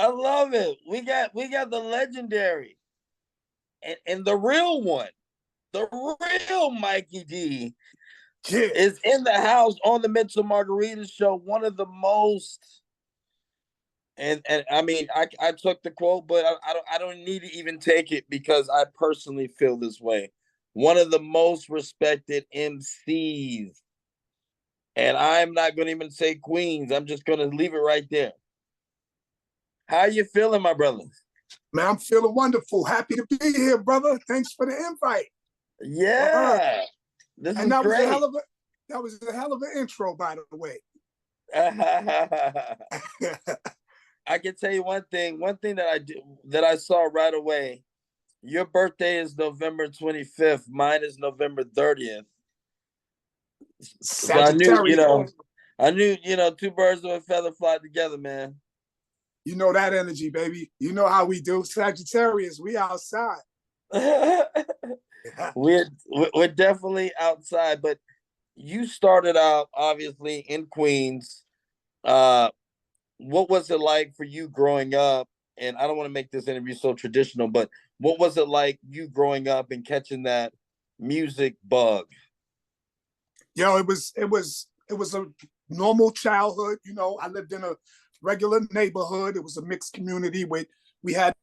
I love it. We got the legendary and the real one. The real Mikey D Yeah. is in the house on the Mental Margarita Show. One of the most, and I mean, I took the quote, but I don't need to even take it because I personally feel this way. One of the most respected MCs, and I'm not going to even say queens. I'm just going to leave it right there. How you feeling, my brother? Man, I'm feeling wonderful. Happy to be here, brother. Thanks for the invite. Yeah, this And is great. that was a hell of an intro, by the way. I can tell you one thing. One thing that I saw right away. Your birthday is November 25th. Mine is November 30th. So Sagittarius. two birds with a feather fly together, man. You know that energy, baby. You know how we do. Sagittarius, we outside. we're definitely outside, but you started out obviously in Queens. What was it like for you growing up? And I don't want to make this interview so traditional, but what was it like you growing up and catching that music bug? Yo, it was a normal childhood. I lived in a regular neighborhood. It was a mixed community with we had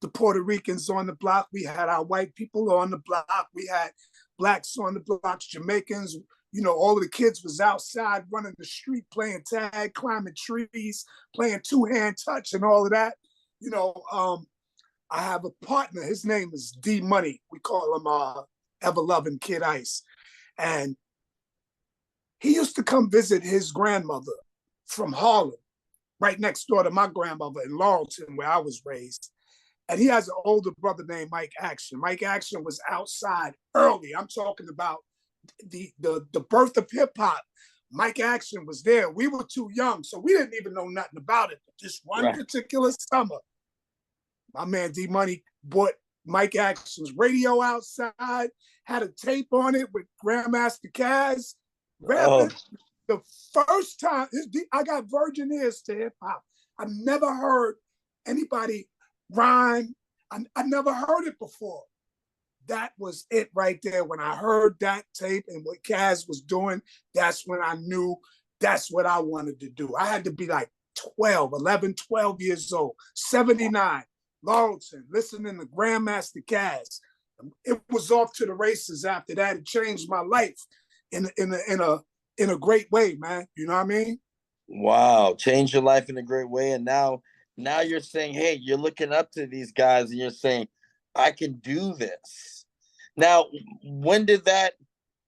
the Puerto Ricans on the block, we had our white people on the block, we had blacks on the blocks, Jamaicans. All of the kids was outside running the street, playing tag, climbing trees, playing two-hand touch and all of that. I have a partner. His name is D Money. We call him Ever Loving Kid Ice. And he used to come visit his grandmother from Harlem, right next door to my grandmother in Laurelton, where I was raised. And he has an older brother named Mike Action. Mike Action was outside early. I'm talking about the birth of hip hop. Mike Action was there. We were too young, so we didn't even know nothing about it. But this one particular summer, my man D Money bought Mike Action's radio outside, had a tape on it with Grandmaster Caz rapping. The first time I got virgin ears to hip hop. I never heard anybody rhyme. I never heard it before. That was it right there. When I heard that tape and what Caz was doing, that's when I knew that's what I wanted to do. I had to be like 12 years old, 79, Laurelton, listening to Grandmaster Caz. It was off to the races after that. It changed my life in a great way, man. You know what I mean? Wow, changed your life in a great way. And now you're saying, hey, you're looking up to these guys and you're saying, I can do this. Now, when did that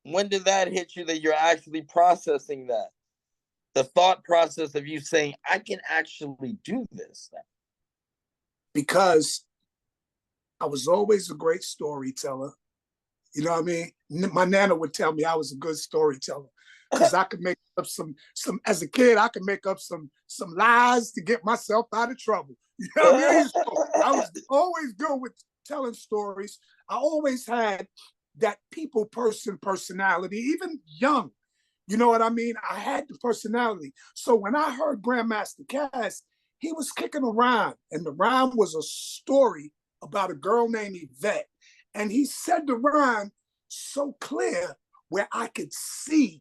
hit you that you're actually processing that? The thought process of you saying, I can actually do this now. Because I was always a great storyteller. You know what I mean? My nana would tell me I was a good storyteller because I could make up some as a kid. I could make up some lies to get myself out of trouble. You know what I mean? So I was always good with telling stories. I always had that people person personality, even young. You know what I mean? I had the personality. So when I heard Grandmaster Caz, he was kicking a rhyme, and the rhyme was a story about a girl named Yvette. And he said the rhyme so clear where I could see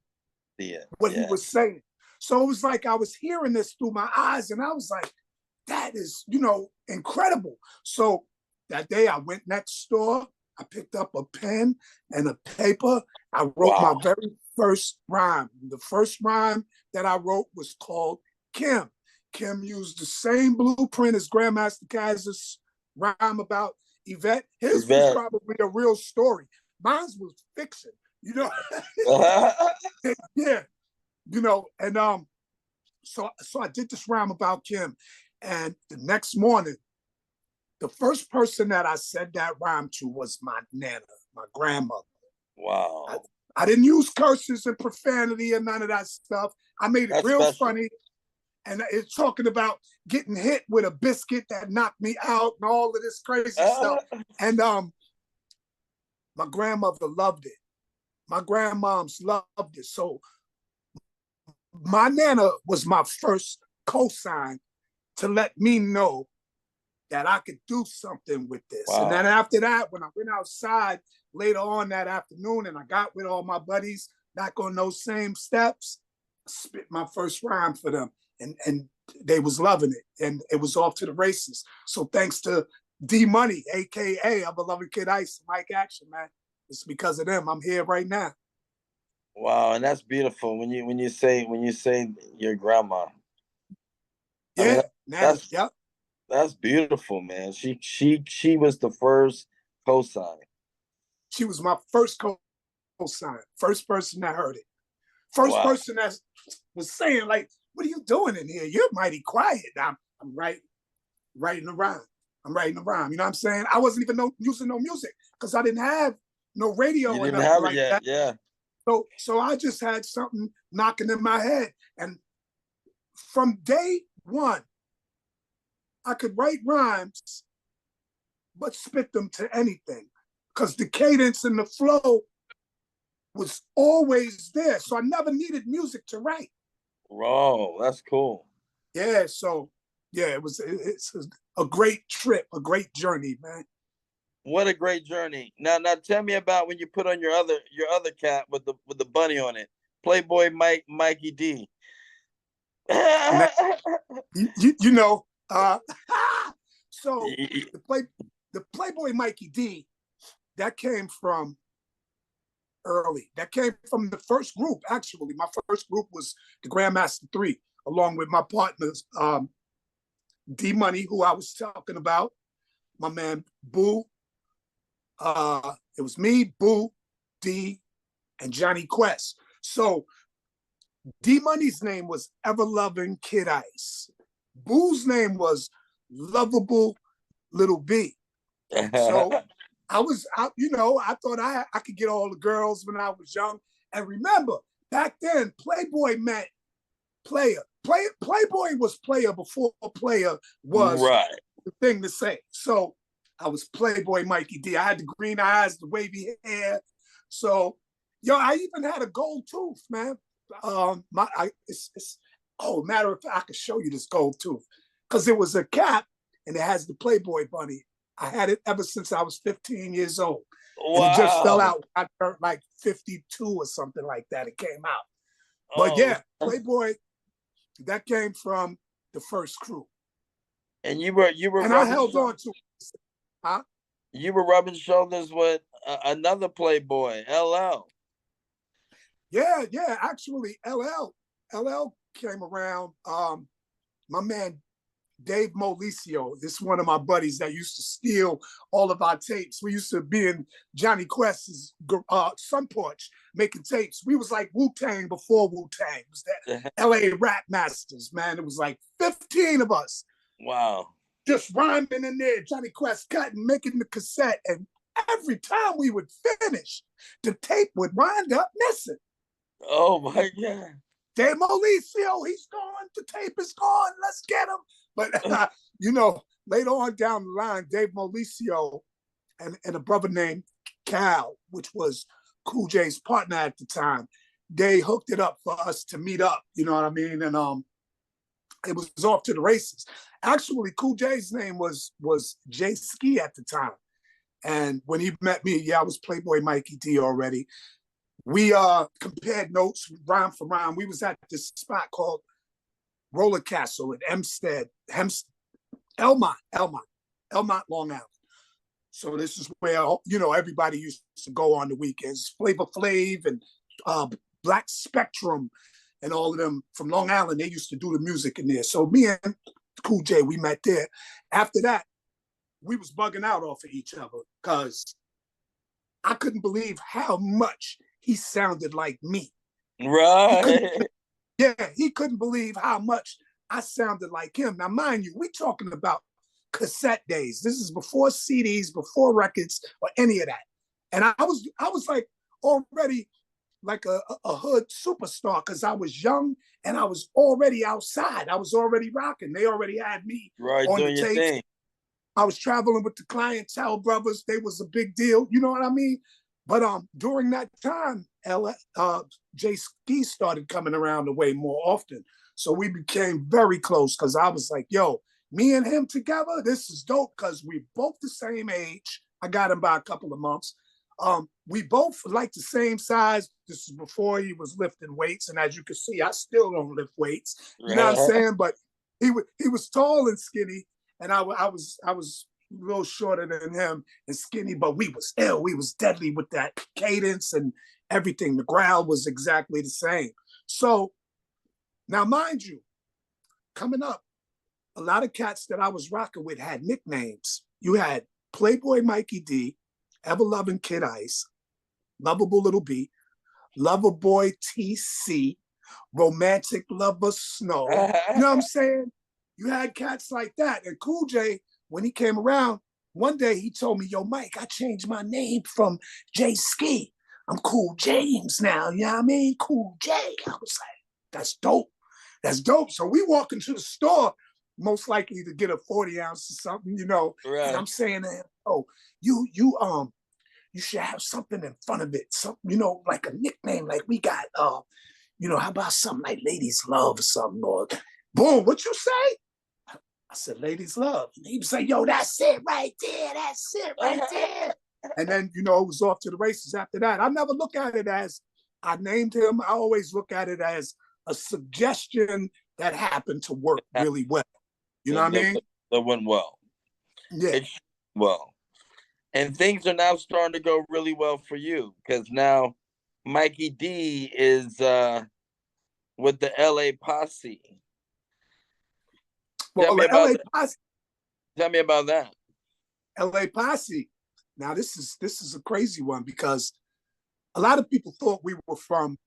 what he was saying. So it was like I was hearing this through my eyes, and I was like, that is, incredible. So that day I went next door, I picked up a pen and a paper. I wrote my very first rhyme. The first rhyme that I wrote was called Kim. Kim used the same blueprint as Grandmaster Caz's rhyme about Yvette. His was probably a real story. Mine was fiction, Yeah, and so I did this rhyme about Kim. And the next morning, the first person that I said that rhyme to was my nana, my grandmother. Wow. I didn't use curses and profanity and none of that stuff. I made it real funny. And it's talking about getting hit with a biscuit that knocked me out and all of this crazy stuff. And my grandmother loved it. My grandmoms loved it. So my nana was my first cosign to let me know that I could do something with this. Wow. And then after that, when I went outside later on that afternoon and I got with all my buddies back on those same steps, I spit my first rhyme for them. And they was loving it. And it was off to the races. So thanks to D Money, aka Ever Loving Kid Ice, Mike Action, man. It's because of them I'm here right now. Wow, and that's beautiful when you say your grandma. I mean, Yeah, man. Yep. that's beautiful, man. She was the first cosign. She was my first co-sign, first person that heard it. First Wow. person that was saying, like, what are you doing in here? You're mighty quiet. I'm writing a rhyme. I'm writing a rhyme. You know what I'm saying? I wasn't even using no music because I didn't have no radio You or didn't nothing have it like yet, that. yeah. So I just had something knocking in my head. And from day one, I could write rhymes, but spit them to anything because the cadence and the flow was always there. So I never needed music to write. Bro, that's cool. Yeah, so yeah, it's a great trip, a great journey, man. What a great journey. Now tell me about when you put on your other cap with the bunny on it. Playboy Mikey D. Now, you know, so the Playboy Mikey D, that came from early. That came from the first group, actually. My first group was the Grandmaster 3, along with my partners, D Money, who I was talking about, my man Boo. It was me, Boo, D, and Johnny Quest. So D Money's name was Ever Loving Kid Ice. Boo's name was Lovable Little B. So I thought I could get all the girls when I was young. And remember, back then, Playboy meant player. Playboy was player before player was right. the thing to say. So I was Playboy Mikey D. I had the green eyes, the wavy hair. So, I even had a gold tooth, man. Matter of fact, I could show you this gold tooth because it was a cap and it has the Playboy bunny. I had it ever since I was 15 years old. Wow. And it just fell out. I turned like 52 or something like that. It came out. But yeah, Playboy, that came from the first crew. And you were and I held on to it. Huh? You were rubbing shoulders with another Playboy, LL. Yeah. Actually, LL came around. My man Dave Molicio, this is one of my buddies that used to steal all of our tapes. We used to be in Johnny Quest's sun porch making tapes. We was like Wu-Tang before Wu-Tang. It was that LA Rap Masters, man. It was like 15 of us. Wow. Just rhyming in there, Johnny Quest cutting, making the cassette. And every time we would finish, the tape would wind up missing. Oh my God. Dave Molicio, he's gone. The tape is gone. Let's get him. But, later on down the line, Dave Molicio and a brother named Cal, which was Cool J's partner at the time, they hooked it up for us to meet up. You know what I mean? And it was off to the races. Actually, Cool J's name was Jay Ski at the time. And when he met me, I was Playboy Mikey D already. We compared notes, rhyme for rhyme. We was at this spot called Roller Castle in Elmont, Long Island. So this is where everybody used to go on the weekends. Flavor Flav and Black Spectrum and all of them from Long Island, they used to do the music in there. So me and Cool J, we met there. After that, we was bugging out off of each other because I couldn't believe how much he sounded like me. Right. He couldn't believe how much I sounded like him. Now, mind you, we're talking about cassette days. This is before CDs, before records, or any of that. And I was like already like a hood superstar because I was young and I was already outside. I was already rocking. They already had me on the tapes. I was traveling with the Clientele Brothers. They was a big deal. You know what I mean? But during that time, Jay Ski started coming around the way more often. So we became very close because I was like, yo, me and him together, this is dope because we both the same age. I got him by a couple of months. We both like the same size. This is before he was lifting weights, and as you can see, I still don't lift weights. You know what I'm saying? But he was tall and skinny, and I was a little shorter than him and skinny, but we was ill. We was deadly with that cadence and everything. The ground was exactly the same. So now, mind you, coming up, a lot of cats that I was rocking with had nicknames. You had Playboy Mikey D, Ever Loving Kid Ice, Lovable Little B, Loverboy TC, Romantic Lover Snow. You know what I'm saying? You had cats like that. And Cool J, when he came around, one day he told me, yo, Mike, I changed my name from J Ski. I'm Cool James now. You know what I mean? Cool J. I was like, that's dope. That's dope. So we walk into the store, most likely to get a 40 ounce or something, you know. Right. And I'm saying to him, oh, you should have something in front of it, something, you know, like a nickname, like we got, you know, how about something like Ladies Love or something, or boom, what you say? I said, Ladies Love. And he was like, yo, that's it right there. That's it right there. And then, you know, it was off to the races after that. I never look at it as I named him. I always look at it as a suggestion that happened to work really well. You know what I mean? That went well. Yeah. Well. And things are now starting to go really well for you because now Mikey D is with the LA Posse. Well, the LA Posse. Tell me about that. LA Posse. Now this is a crazy one because a lot of people thought we were from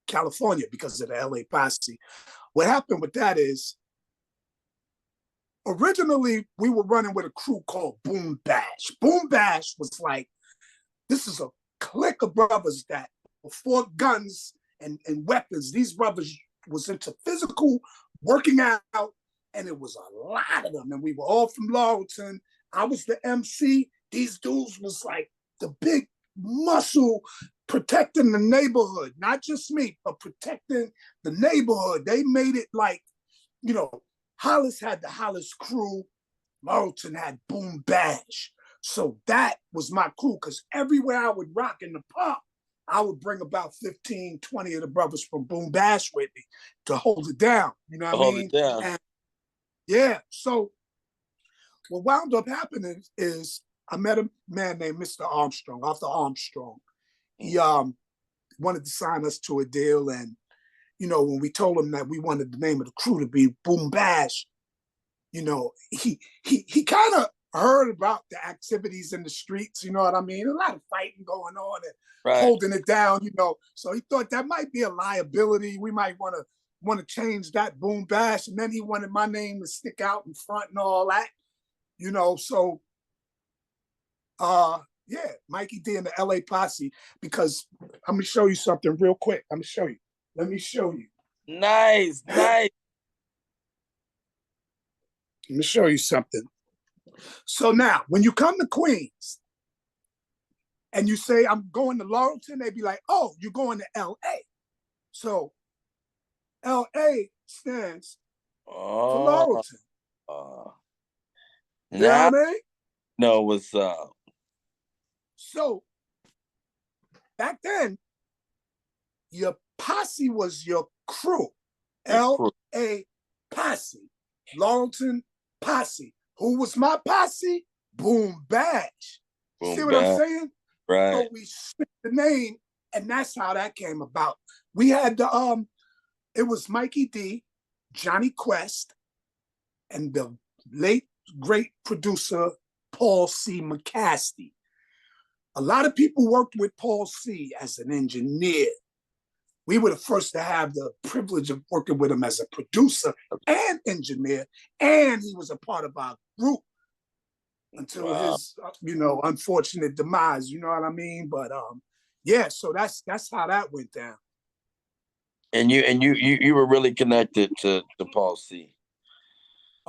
California because of the LA Posse. What happened with that is originally we were running with a crew called Boom Bash. Boom Bash was like, this is a clique of brothers that before guns and weapons, these brothers was into physical working out, and it was a lot of them. And we were all from Laurelton. I was the MC. These dudes was like the big muscle protecting the neighborhood, not just me, but protecting the neighborhood. They made it like, you know, Hollis had the Hollis crew. Laurelton had Boom Bash. So that was my crew, because everywhere I would rock in the pub, I would bring about 15, 20 of the brothers from Boom Bash with me to hold it down. You know what I mean? Hold it down. And yeah. So what wound up happening is I met a man named Mr. Armstrong, Arthur Armstrong. He wanted to sign us to a deal. And, you know, when we told him that we wanted the name of the crew to be Boom Bash, you know, he kind of heard about the activities in the streets, you know what I mean? A lot of fighting going on and holding it down, you know. So he thought that might be a liability. We might want to change that Boom Bash. And then he wanted my name to stick out in front and all that, you know. So yeah, Mikey D and the LA Posse, because I'm gonna show you something real quick. I'm gonna show you. Let me show you. Nice. Let me show you something. So now, when you come to Queens and you say, I'm going to Laurelton, they be like, oh, you're going to LA. So LA stands for Laurelton. You know what I mean? No, what's up? So back then, your posse was your crew. L.A. Posse. Laurelton Posse. Who was my posse? Boom Bash. Boom See what I'm saying? Right. So we switched the name, and that's how that came about. We had the it was Mikey D, Johnny Quest, and the late great producer Paul C. McCasty. A lot of people worked with Paul C. as an engineer. We were the first to have the privilege of working with him as a producer and engineer, and he was a part of our group until his, you know, unfortunate demise. You know what I mean? But yeah, so that's how that went down. And you were really connected to Paul C.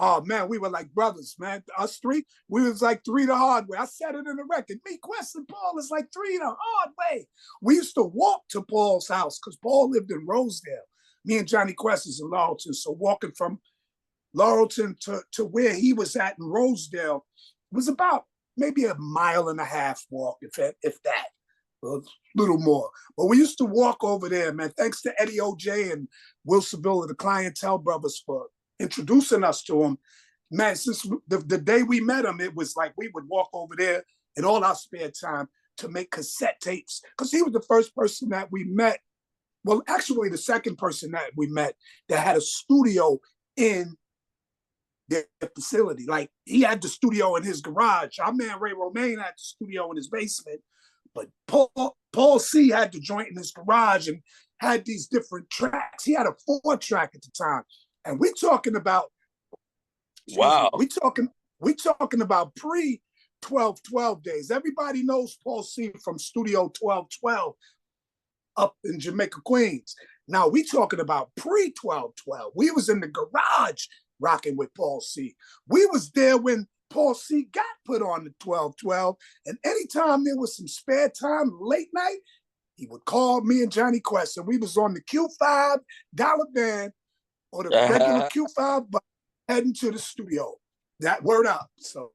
Oh man, we were like brothers, man. Us three, we was like three the hard way. I said it in the record. Me, Quest, and Paul is like three the hard way. We used to walk to Paul's house because Paul lived in Rosedale. Me and Johnny Quest is in Laurelton. So walking from Laurelton to where he was at in Rosedale was about maybe a mile and a half walk, if that, a little more. But we used to walk over there, man. Thanks to Eddie OJ and Will Sevilla, the Clientele Brothers, for introducing us to him. Man, since the day we met him, it was like we would walk over there in all our spare time to make cassette tapes. Because he was the first person that we met. Well, actually, the second person that we met that had a studio in their facility. Like, he had the studio in his garage. Our man Ray Romaine had the studio in his basement. But Paul C had the joint in his garage and had these different tracks. He had a 4-track at the time. And we're talking about, Wow. we talking about pre 1212 days. Everybody knows Paul C from Studio 1212 up in Jamaica, Queens. Now we talking about pre 1212. We was in the garage rocking with Paul C. We was there when Paul C got put on the 1212. And anytime there was some spare time, late night, he would call me and Johnny Quest. And we was on the Q5 dollar van or the regular Q5, but heading to the studio. That word up. So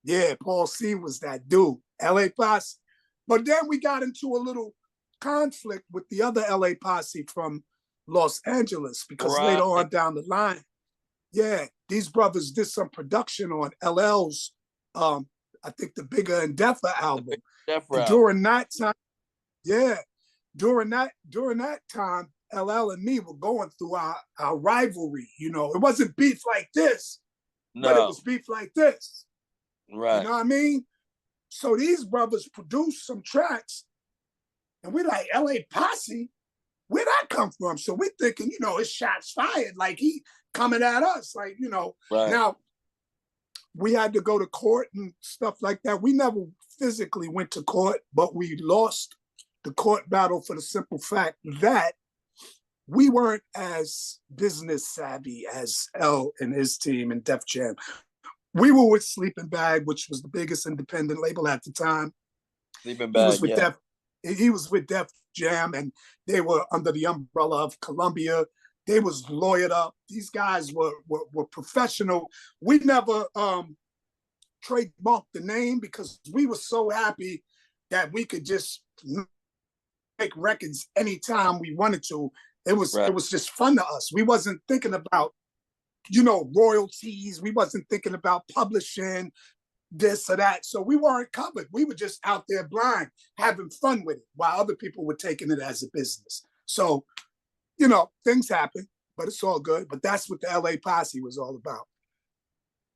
yeah, Paul C was that dude. LA Posse. But then we got into a little conflict with the other LA Posse from Los Angeles because later on down the line, yeah, these brothers did some production on LL's, I think the Bigger and Deffer album. And during that time, yeah, during that time, LL and me were going through our rivalry. You know, it wasn't beef like this, but it was beef like this. Right. You know what I mean? So these brothers produced some tracks, and we're like, LA Posse, where'd that come from? So we're thinking, you know, it's shots fired, like he coming at us, like, you know. Right. Now, we had to go to court and stuff like that. We never physically went to court, but we lost the court battle for the simple fact that we weren't as business savvy as L and his team and Def Jam. We were with Sleeping Bag, which was the biggest independent label at the time. Sleeping Bag, he was with Def Jam, and they were under the umbrella of Columbia. They was lawyered up. These guys were professional. We never trademarked the name because we were so happy that we could just make records anytime we wanted to. It was just fun to us. We wasn't thinking about, you know, royalties. We wasn't thinking about publishing this or that. So we weren't covered. We were just out there blind, having fun with it, while other people were taking it as a business. So, you know, things happen, but it's all good. But that's what the LA Posse was all about.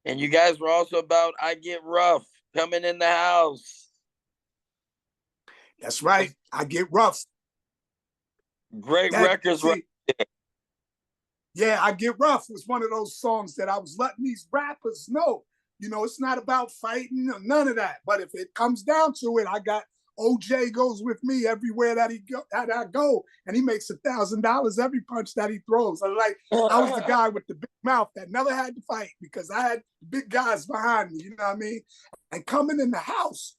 And you guys were also about I Get Rough, coming in the house. That's right. I Get Rough. Great records, right? Yeah, I Get Rough was one of those songs that I was letting these rappers know. You know, it's not about fighting or none of that. But if it comes down to it, I got OJ goes with me everywhere that I go, and he makes $1,000 every punch that he throws. I was the guy with the big mouth that never had to fight because I had big guys behind me. You know what I mean? And coming in the house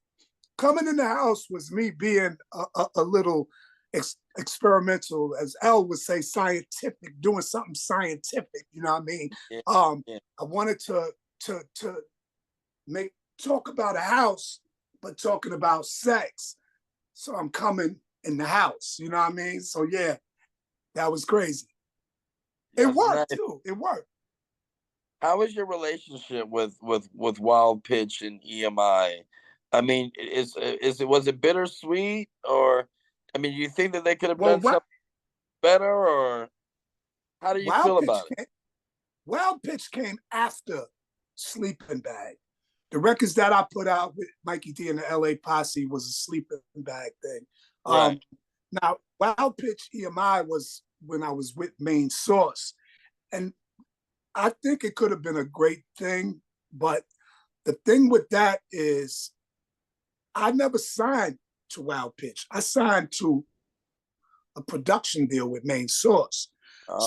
was me being a little experimental, as L would say, scientific, doing something scientific. You know what I mean? I wanted to talk about a house, but talking about sex. So I'm coming in the house. You know what I mean? So yeah, that was crazy. It worked too. It worked. How is your relationship with Wild Pitch and EMI? I mean, was it bittersweet, or I mean, you think that they could have done something better, or how do you feel about it? Wild Pitch came after Sleeping Bag. The records that I put out with Mikey D and the LA Posse was a Sleeping Bag thing. Right. Now, Wild Pitch EMI was when I was with Main Source. And I think it could have been a great thing, but the thing with that is I never signed to Wild Pitch. I signed to a production deal with Main Source.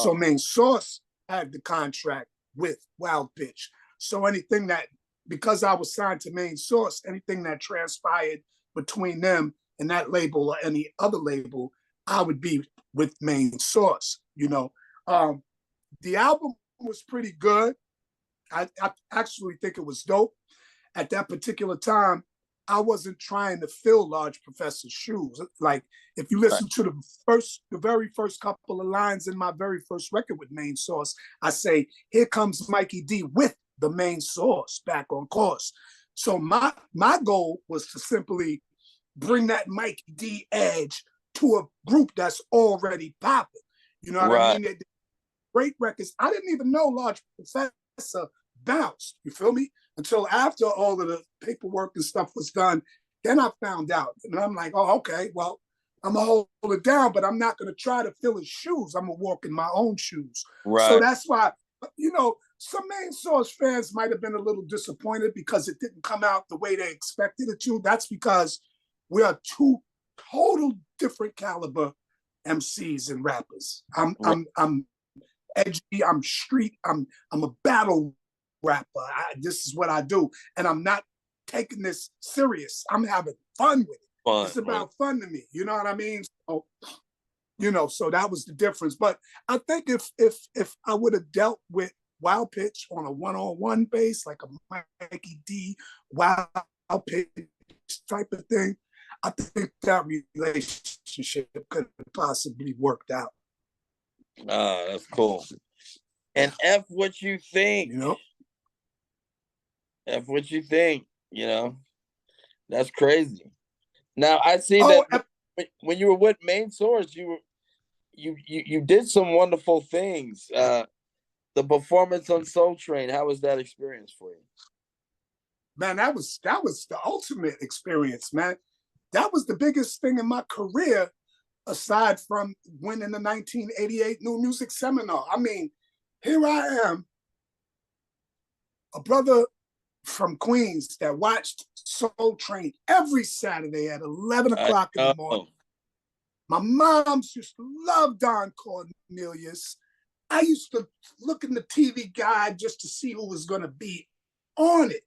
So Main Source had the contract with Wild Pitch. So anything that, because I was signed to Main Source, anything that transpired between them and that label or any other label, I would be with Main Source, you know. The album was pretty good. I actually think it was dope. At that particular time, I wasn't trying to fill Large Professor's shoes. Like, if you listen to the very first couple of lines in my very first record with Main Source, I say, "Here comes Mikey D with the Main Source back on course." So my goal was to simply bring that Mikey D edge to a group that's already popping. You know what I mean? Great records. I didn't even know Large Professor bounced. You feel me? Until after all of the paperwork and stuff was done, then I found out. And I'm like, oh, okay, well, I'm going to hold it down, but I'm not going to try to fill his shoes. I'm going to walk in my own shoes. Right. So that's why, you know, some Main Source fans might have been a little disappointed because it didn't come out the way they expected it to. That's because we are two total different caliber MCs and rappers. I'm edgy, I'm street, I'm a battle rapper. This is what I do. And I'm not taking this serious. I'm having fun with it. It's about fun to me. You know what I mean? So, you know, so that was the difference. But I think if I would have dealt with Wild Pitch on a one-on-one base, like a Mikey D, Wild Pitch type of thing, I think that relationship could have possibly worked out. Ah, that's cool. And F what you think. You know? F what you think, you know. That's crazy. Now I see that when you were with Main Source, you did some wonderful things. The performance on Soul Train, how was that experience for you? Man, that was the ultimate experience, man. That was the biggest thing in my career, aside from winning the 1988 New Music Seminar. I mean, here I am, a brother from Queens that watched Soul Train every Saturday at 11 o'clock in the morning. My moms used to love Don Cornelius. I used to look in the TV guide just to see who was going to be on it.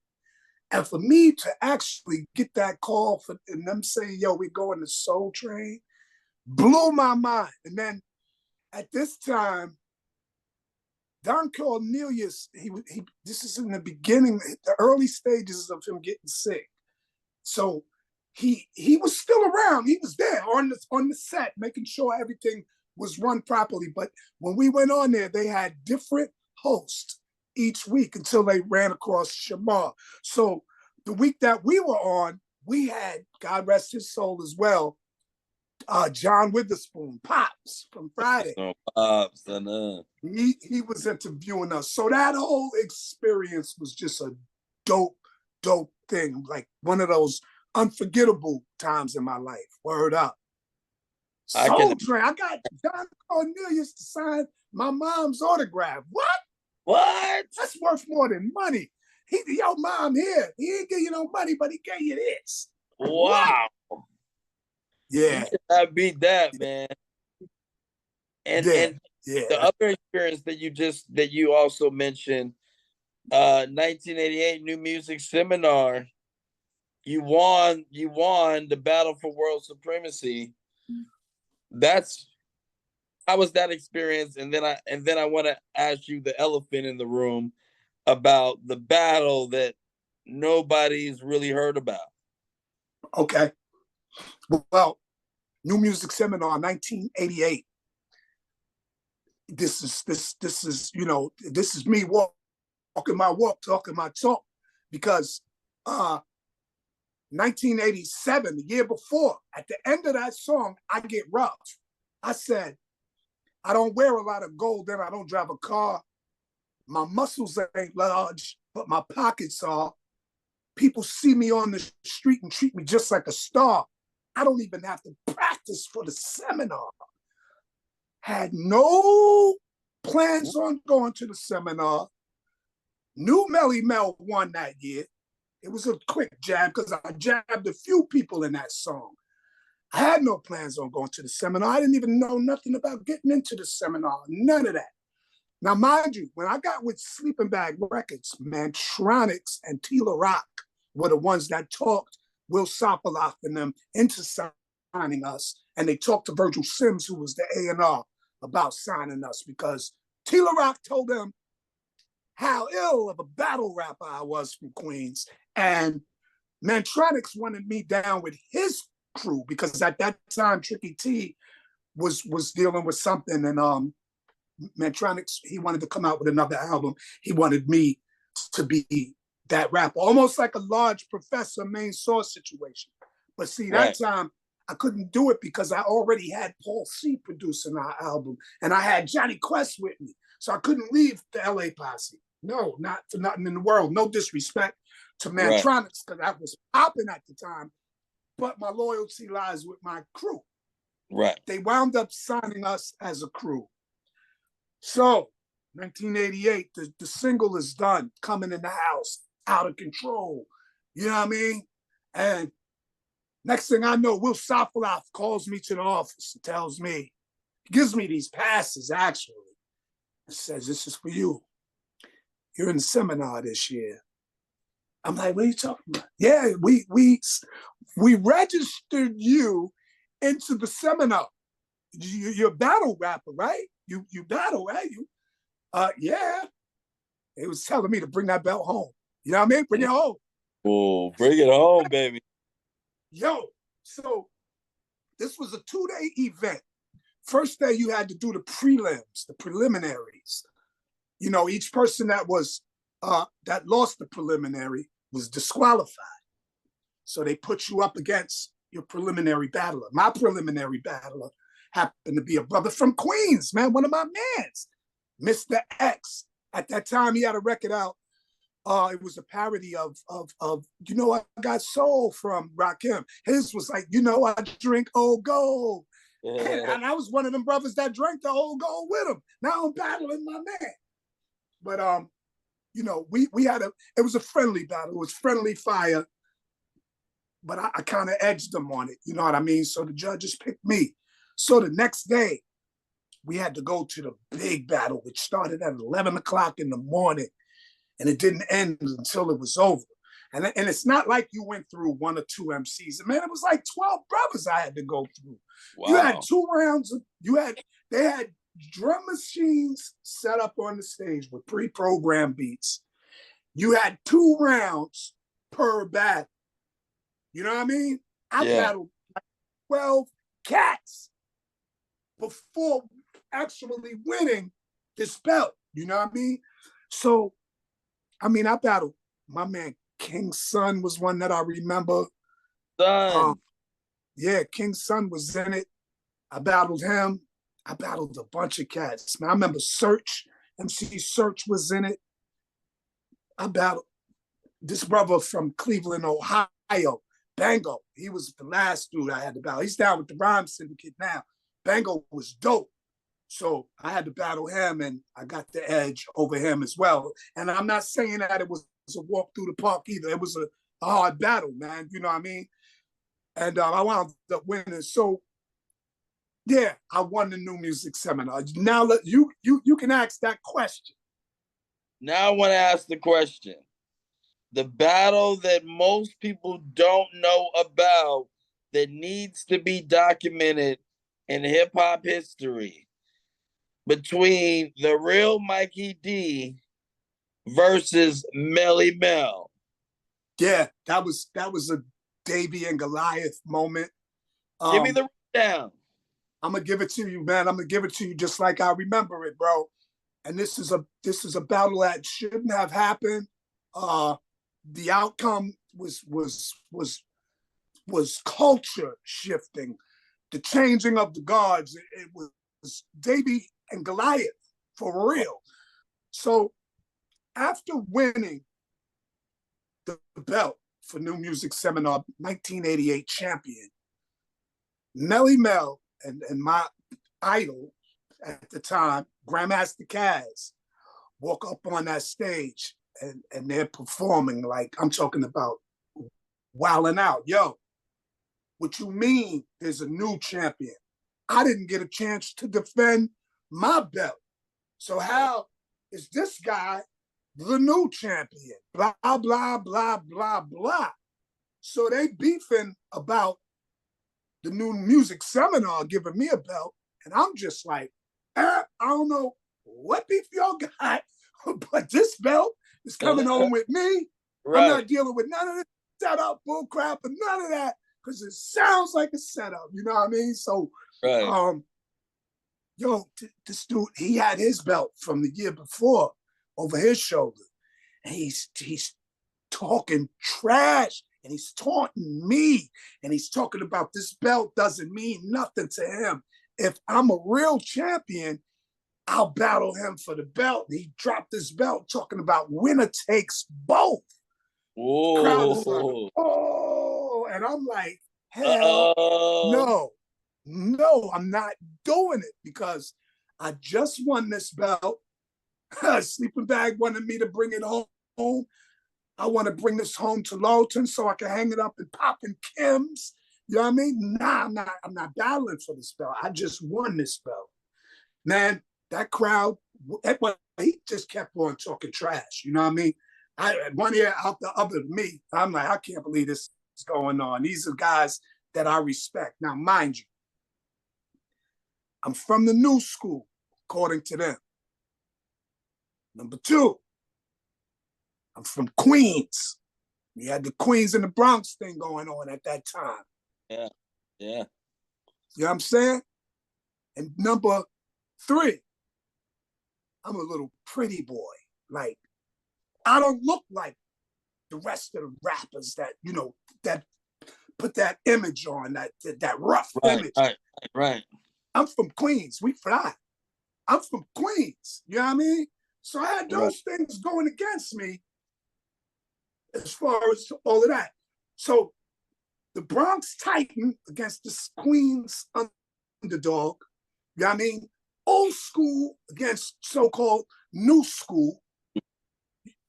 And for me to actually get that call and them saying, yo, we're going to Soul Train, blew my mind. And then at this time, Don Cornelius, this is in the beginning, the early stages of him getting sick. So he was still around. He was there on the set, making sure everything was run properly. But when we went on there, they had different hosts each week until they ran across Shamar. So the week that we were on, we had, God rest his soul as well, John Witherspoon, Pops from Friday. Pops, he was interviewing us. So that whole experience was just a dope thing. Like one of those unforgettable times in my life. Word up. Soul Train. I got Don Cornelius to sign my mom's autograph. What? That's worth more than money. Yo, mom, here. He didn't give you no money, but he gave you this. Wow. What? Yeah. I beat that, man. And the other experience that you also mentioned, 1988 New Music Seminar, you won the battle for world supremacy. How was that experience? And then I want to ask you the elephant in the room about the battle that nobody's really heard about. Okay. Well, New Music Seminar, 1988. This is you know, this is me walking my walk, talking my talk, because 1987, the year before, at the end of that song, I get rough. I said, I don't wear a lot of gold, and I don't drive a car. My muscles ain't large, but my pockets are. People see me on the street and treat me just like a star. I don't even have to practice for the seminar. Had no plans on going to the seminar. Knew Melly Mel won that year. It was a quick jab because I jabbed a few people in that song. I had no plans on going to the seminar. I didn't even know nothing about getting into the seminar, none of that. Now, mind you, when I got with Sleeping Bag Records, Mantronics and Tila Rock were the ones that talked Will Sopoloff and them into signing us. And they talked to Virgil Sims, who was the A&R, about signing us because Tila Rock told them how ill of a battle rapper I was from Queens. And Mantronics wanted me down with his crew because at that time, Tricky T was dealing with something. And Mantronics, he wanted to come out with another album. He wanted me to be that rapper, almost like a large Professor Main Source situation. But see, that time I couldn't do it because I already had Paul C producing our album, and I had Johnny Quest with me, so I couldn't leave the LA posse. No, not for nothing in the world. No disrespect to Mantronics because I was popping at the time, but my loyalty lies with my crew. Right. They wound up signing us as a crew. So, 1988, the single is done, Coming in the House, Out of Control. You know what I mean? And next thing I know, Will Sopoloff calls me to the office and tells me, gives me these passes, actually, and says, this is for you. You're in the seminar this year. I'm like, what are you talking about? Yeah, we registered you into the seminar. You're a battle rapper, right? You battle, right? Yeah. It was telling me to bring that belt home. You know what I mean? Bring it home. Oh, bring it home, baby. Yo, so this was a 2-day event. First day you had to do the prelims, the preliminaries. You know, each person that was that lost the preliminary was disqualified. So they put you up against your preliminary battler. My preliminary battler happened to be a brother from Queens, man, one of my mans, Mr. X. At that time, he had a record out. It was a parody of You Know I Got Soul from Rakim. His was like, You Know I Drink Old Gold. And I was one of them brothers that drank the Old Gold with him. Now I'm battling my man. But you know, we had it was a friendly battle. It was friendly fire. But I kind of edged them on it. You know what I mean? So the judges picked me. So the next day, we had to go to the big battle, which started at 11 o'clock in the morning, and it didn't end until it was over. And it's not like you went through one or two MCs. Man, it was like 12 brothers I had to go through. Wow. You had 2 rounds. They had drum machines set up on the stage with pre-programmed beats. You had 2 rounds per battle. You know what I mean? I battled like 12 cats before actually winning this belt. You know what I mean? So, I mean, I battled my man King's Son was one that I remember. Yeah, King's Son was in it. I battled him. I battled a bunch of cats. Man, I remember Search, MC Search was in it. I battled this brother from Cleveland, Ohio, Bango. He was the last dude I had to battle. He's down with the Rhyme Syndicate now. Bango was dope. So I had to battle him, and I got the edge over him as well. And I'm not saying that it was a walk through the park either. It was a hard battle, man. You know what I mean? And I wound up winning. So, yeah, I won the New Music Seminar. Now you can ask that question. Now I want to ask the question. The battle that most people don't know about that needs to be documented in hip-hop history between the real Mikey D versus Melly Mel. Yeah, that was a Davy and Goliath moment. Give me the rundown. I'm gonna give it to you, man. I'm gonna give it to you just like I remember it, bro. And this is a battle that shouldn't have happened. The outcome was culture shifting, the changing of the guards. It was Davy and Goliath for real. So after winning the belt for New Music Seminar, 1988 champion, Melly Mel and my idol at the time, Grandmaster Caz, walk up on that stage and they're performing like, I'm talking about wilding out. Yo, what you mean there's a new champion? I didn't get a chance to defend my belt. So how is this guy the new champion? Blah, blah, blah, blah, blah. So they beefing about the new music seminar giving me a belt. And I'm just like, I don't know what beef y'all got, but this belt is coming home with me. Right. I'm not dealing with none of this setup, bull crap, and none of that, because it sounds like a setup. You know what I mean? So, right. This dude, he had his belt from the year before over his shoulder. And he's talking trash, and he's taunting me, and he's talking about this belt doesn't mean nothing to him. If I'm a real champion, I'll battle him for the belt. And he dropped this belt talking about winner takes both. Whoa. Crowd is like, oh, and I'm like, hell no, I'm not doing it, because I just won this belt. Sleeping Bag wanted me to bring it home. I want to bring this home to Lowton so I can hang it up and pop in Kim's. You know what I mean? Nah, I'm not battling for this belt. I just won this belt. Man, that crowd, he just kept on talking trash. You know what I mean? One ear out the other to me. I'm like, I can't believe this is going on. These are guys that I respect. Now, mind you, I'm from the new school, according to them. Number two, I'm from Queens. We had the Queens and the Bronx thing going on at that time. Yeah. You know what I'm saying? And number three, I'm a little pretty boy. Like, I don't look like the rest of the rappers that, that put that image on, that rough image. Right. I'm from Queens. We fly. I'm from Queens. You know what I mean? So I had those things going against me as far as all of that. So the Bronx Titan against the Queens underdog, you know what I mean? Old school against so-called new school.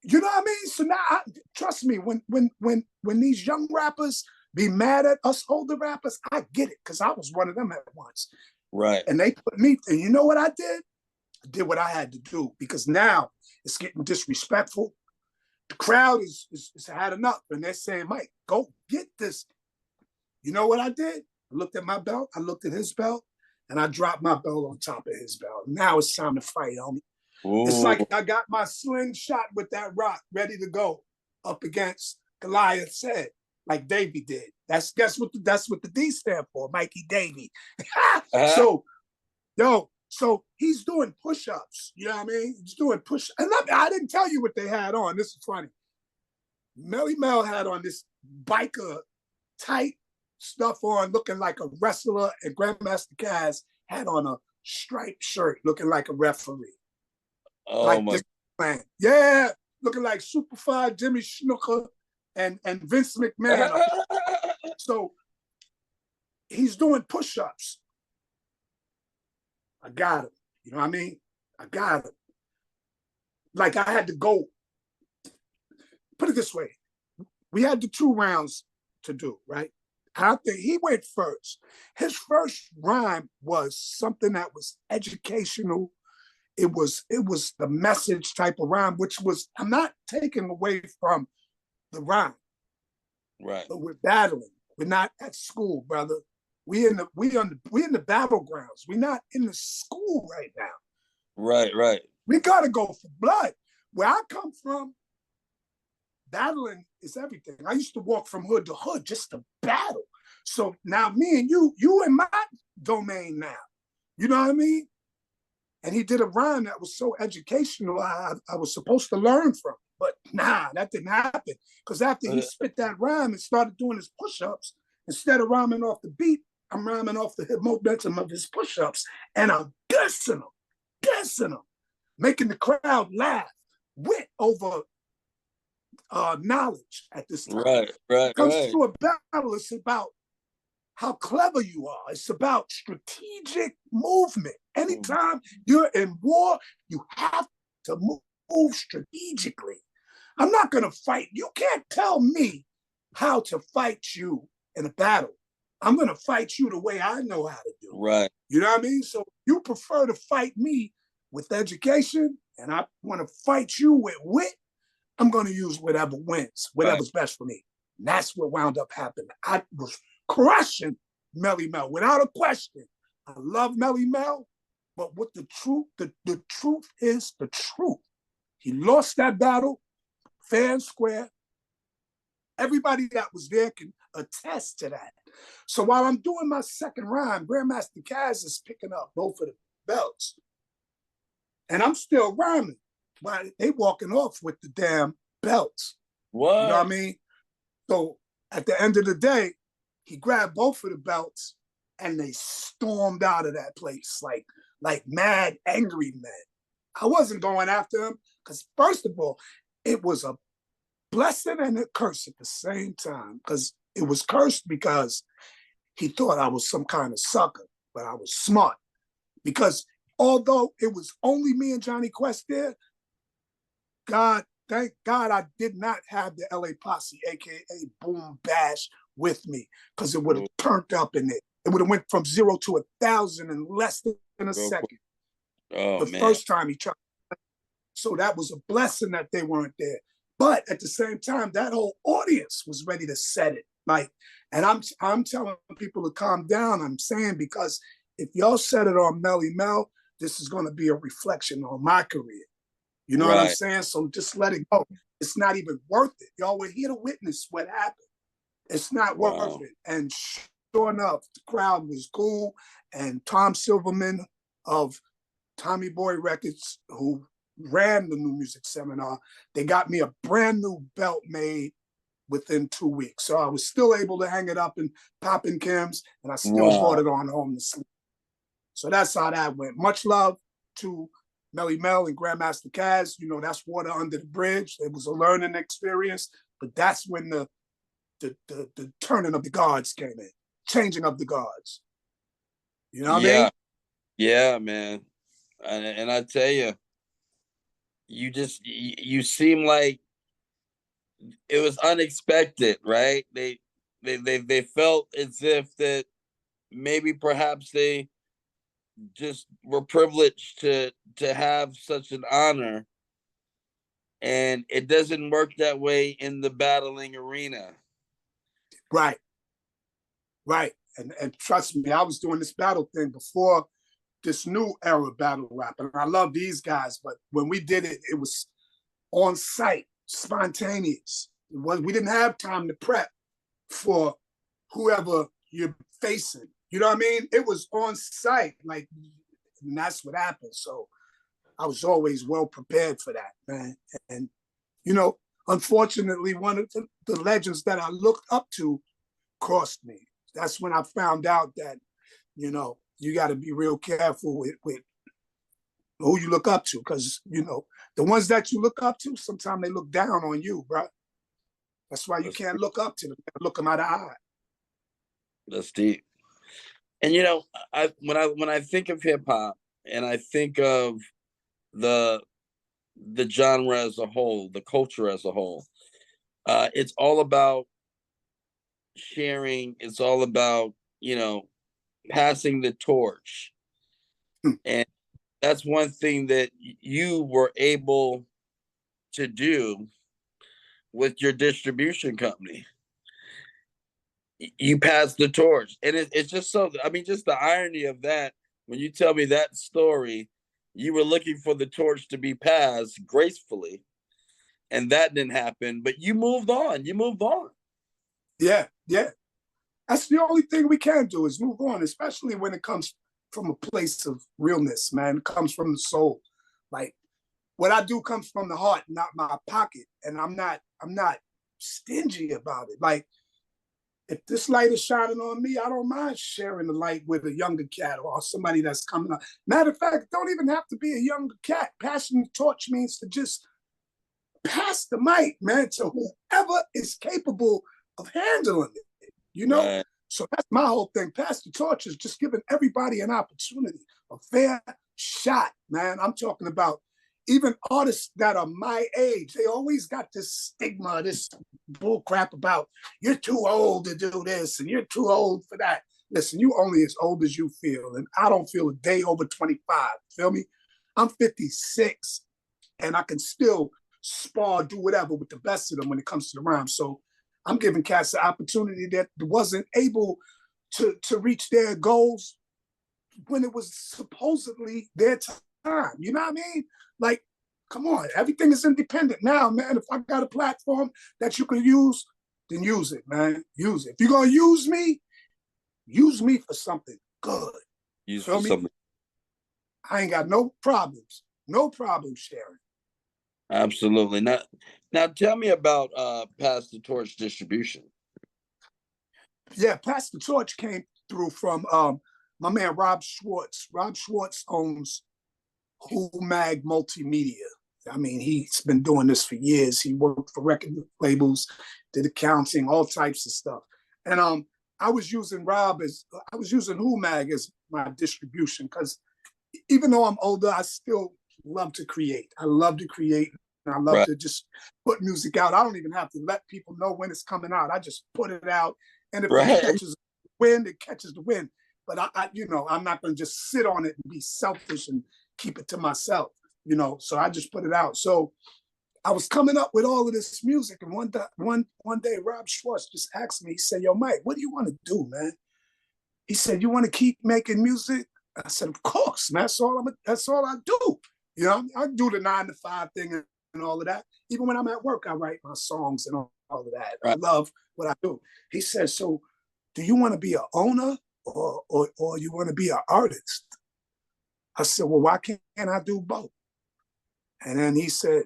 You know what I mean? So now, trust me, when these young rappers be mad at us older rappers, I get it, because I was one of them at once. Right. And they put me, and you know what I did? I did what I had to do, because now it's getting disrespectful. The crowd is had enough, and they're saying, Mike, go get this. You know what I did? I looked at my belt, I looked at his belt, and I dropped my belt on top of his belt. Now it's time to fight, homie. Ooh. It's like I got my slingshot with that rock ready to go up against Goliath's head, like Davey did. That's what the D stand for, Mikey Davey. So he's doing push-ups. You know what I mean? He's doing push. And I didn't tell you what they had on. This is funny. Melly Mel had on this biker tight stuff on, looking like a wrestler, and Grandmaster Caz had on a striped shirt, looking like a referee. Oh, like my man. Yeah, looking like Superfly, Jimmy Snooker, and Vince McMahon. So he's doing push-ups. I got him. You know what I mean? I got him. Like, I had to go. Put it this way. We had the 2 rounds to do, right? I think he went first. His first rhyme was something that was educational. It was the message type of rhyme, which was, I'm not taking away from the rhyme. Right. But we're battling. We're not at school, brother. We in the battlegrounds. We're not in the school right now. Right. We gotta go for blood. Where I come from, battling is everything. I used to walk from hood to hood just to battle. So now me and you in my domain now. You know what I mean? And he did a rhyme that was so educational, I was supposed to learn from. But nah, that didn't happen. Because after he spit that rhyme and started doing his push-ups, instead of rhyming off the beat, I'm rhyming off the momentum of his push-ups. And I'm dissing him, making the crowd laugh, wit over knowledge at this time. Right. It comes to a battle, it's about how clever you are. It's about strategic movement. Anytime you're in war, you have to move strategically. I'm not going to fight. You can't tell me how to fight you in a battle. I'm going to fight you the way I know how to do. Right. You know what I mean? So you prefer to fight me with education, and I want to fight you with wit, I'm going to use whatever wins, whatever's best for me. And that's what wound up happening. I was crushing Melly Mel without a question. I love Melly Mel, but what the truth is the truth. He lost that battle fair and square. Everybody that was there can attest to that. So while I'm doing my second rhyme, Grandmaster Caz is picking up both of the belts. And I'm still rhyming, but they walking off with the damn belts. What? You know what I mean? So at the end of the day, he grabbed both of the belts and they stormed out of that place like mad, angry men. I wasn't going after him because, first of all, it was a blessing and a curse at the same time, because it was cursed because he thought I was some kind of sucker, but I was smart. Because although it was only me and Johnny Quest there, thank God I did not have the LA Posse, aka Boom Bash, with me, because it would have turned up in it. It would have went from 0 to 1,000 in less than a second. The first time he tried. So that was a blessing that they weren't there. But at the same time, that whole audience was ready to set it. And I'm telling people to calm down. I'm saying, because if y'all set it on Melly Mel, this is going to be a reflection on my career. You know what I'm saying? So just let it go. It's not even worth it. Y'all were here to witness what happened. It's not worth it. And sure enough, the crowd was cool. And Tom Silverman of Tommy Boy Records, who ran the New Music Seminar, they got me a brand new belt made within 2 weeks. So I was still able to hang it up in popping Kims, and I still brought it on home to sleep. So that's how that went. Much love to Melly Mel and Grandmaster Caz. You know, that's water under the bridge. It was a learning experience, but that's when the turning of the guards came in, changing of the guards. You know what I mean? Yeah, man. And I tell you, you seem like it was unexpected, right? They felt as if that maybe perhaps they just were privileged to have such an honor, and it doesn't work that way in the battling arena. Right. And trust me, I was doing this battle thing before this new era battle rap, and I love these guys, but when we did it, it was on site, spontaneous. We didn't have time to prep for whoever you're facing. You know what I mean? It was on site, and that's what happened. So I was always well prepared for that, man. And unfortunately, one of the legends that I looked up to crossed me. That's when I found out that, you got to be real careful with who you look up to, because, the ones that you look up to, sometimes they look down on you, bro. That's why you can't look up to them. Look them out of the eye. That's deep. And when I think of hip hop, and I think of the genre as a whole, the culture as a whole, it's all about sharing. It's all about passing the torch, and that's one thing that you were able to do with your distribution company. You passed the torch, and it's just so. I mean, just the irony of that. When you tell me that story, you were looking for the torch to be passed gracefully, and that didn't happen. But you moved on. You moved on. Yeah. That's the only thing we can do, is move on, especially when it comes from a place of realness, man. It comes from the soul. Like, what I do comes from the heart, not my pocket. And I'm not stingy about it. Like, if this light is shining on me, I don't mind sharing the light with a younger cat or somebody that's coming up. Matter of fact, it don't even have to be a younger cat. Passing the torch means to just pass the mic, man, to whoever is capable of handling it. Right. So that's my whole thing. Pass the torch is just giving everybody an opportunity, a fair shot, man. I'm talking about even artists that are my age. They always got this stigma, this bull crap about you're too old to do this and you're too old for that. Listen, you only as old as you feel, and I don't feel a day over 25. Feel me? I'm 56 and I can still spar, do whatever with the best of them when it comes to the rhyme. So I'm giving cats the opportunity that wasn't able to reach their goals when it was supposedly their time. You know what I mean? Like, come on, everything is independent now, man. If I got a platform that you can use, then use it, man. Use it. If you're gonna use me for something good. Use Feel for me? something. I ain't got no problems. No problem sharing. Absolutely. Now tell me about Pass the Torch distribution. Yeah, Pass the Torch came through from my man Rob Schwartz. Rob Schwartz owns Who Mag Multimedia. I mean, he's been doing this for years. He worked for record labels, did accounting, all types of stuff. And I was using Who Mag as my distribution because even though I'm older, I still love to create. I love to create. And I love Right. to just put music out. I don't even have to let people know when it's coming out. I just put it out. And if Right. it catches the wind, it catches the wind. But I'm not going to just sit on it and be selfish and keep it to myself, So I just put it out. So I was coming up with all of this music, and one day Rob Schwartz just asked me. He said, "Yo, Mike, what do you want to do, man?" He said, "You want to keep making music?" I said, "Of course, man. That's all I do. I do the 9 to 5 thing and all of that. Even when I'm at work, I write my songs and all of that. I Right. love what I do." He said, "So, do you want to be an owner or you want to be an artist?" I said, "Well, why can't I do both?" And then he said,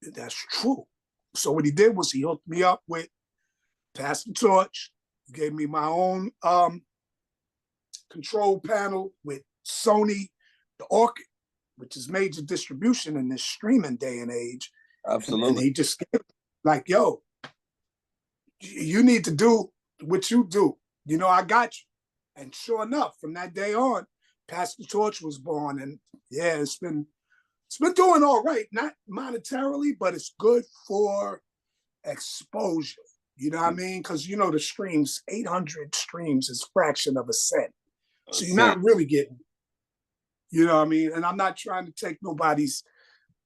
"That's true." So what he did was he hooked me up with Pass the Torch. He gave me my own control panel with Sony, the Orchid, which is major distribution in this streaming day and age. And Absolutely. he just like, "Yo, you need to do what you do. I got you." And sure enough, from that day on, Pass the Torch was born. And yeah, it's been doing all right, not monetarily, but it's good for exposure. You know what I mean? Because the streams, 800 streams is a fraction of a cent. So you're not really getting, you know what I mean? And I'm not trying to take nobody's